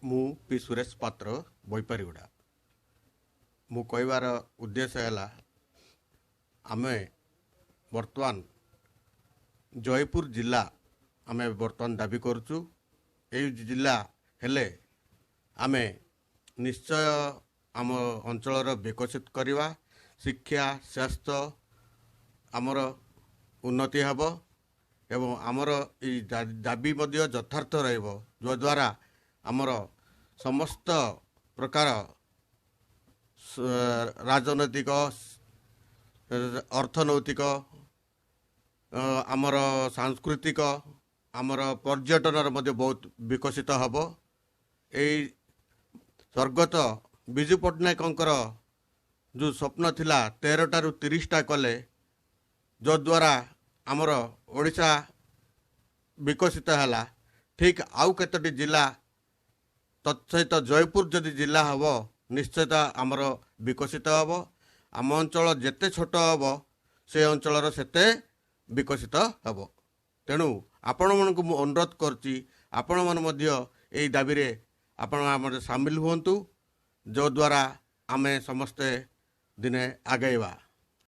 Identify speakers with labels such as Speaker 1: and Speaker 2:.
Speaker 1: ମୁଁ ପି ସୁରେଶ ପାତ୍ର ବୈପାରିଗୁଡ଼ା। ମୁଁ କହିବାର ଉଦ୍ଦେଶ୍ୟ ହେଲା ଆମେ ବର୍ତ୍ତମାନ ଜୟପୁର ଜିଲ୍ଲା ଆମେ ବର୍ତ୍ତମାନ ଦାବି କରୁଛୁ। ଏହି ଜିଲ୍ଲା ହେଲେ ଆମେ ନିଶ୍ଚୟ ଆମ ଅଞ୍ଚଳର ବିକଶିତ କରିବା, ଶିକ୍ଷା ସ୍ୱାସ୍ଥ୍ୟ ଆମର ଉନ୍ନତି ହେବ ଏବଂ ଆମର ଏହି ଦାବି ମଧ୍ୟ ଯଥାର୍ଥ ରହିବ, ଯଦ୍ୱାରା ଆମର ସମସ୍ତ ପ୍ରକାର ରାଜନୈତିକ ଅର୍ଥନୈତିକ ଆମର ସାଂସ୍କୃତିକ ଆମର ପର୍ଯ୍ୟଟନର ମଧ୍ୟ ବହୁତ ବିକଶିତ ହେବ। ଏହି ସ୍ୱର୍ଗତ ବିଜୁ ପଟ୍ଟନାୟକଙ୍କର ଯେଉଁ ସ୍ୱପ୍ନ ଥିଲା 13ଟାରୁ 30ଟା କଲେ, ଯଦ୍ୱାରା ଆମର ଓଡ଼ିଶା ବିକଶିତ ହେଲା। ଠିକ୍ ଆଉ କେତୋଟି ଜିଲ୍ଲା ତତ୍ସହିତ ଜୟପୁର ଯଦି ଜିଲ୍ଲା ହେବ ନିଶ୍ଚୟ ଆମର ବିକଶିତ ହେବ। ଆମ ଅଞ୍ଚଳ ଯେତେ ଛୋଟ ହେବ ସେ ଅଞ୍ଚଳର ସେତେ ବିକଶିତ ହେବ। ତେଣୁ ଆପଣମାନଙ୍କୁ ମୁଁ ଅନୁରୋଧ କରୁଛି, ଆପଣମାନେ ମଧ୍ୟ ଏହି ଦାବିରେ ଆପଣ ଆମର ସାମିଲ ହୁଅନ୍ତୁ, ଯଦ୍ୱାରା ଆମେ ସମସ୍ତେ ଦିନେ ଆଗେଇବା।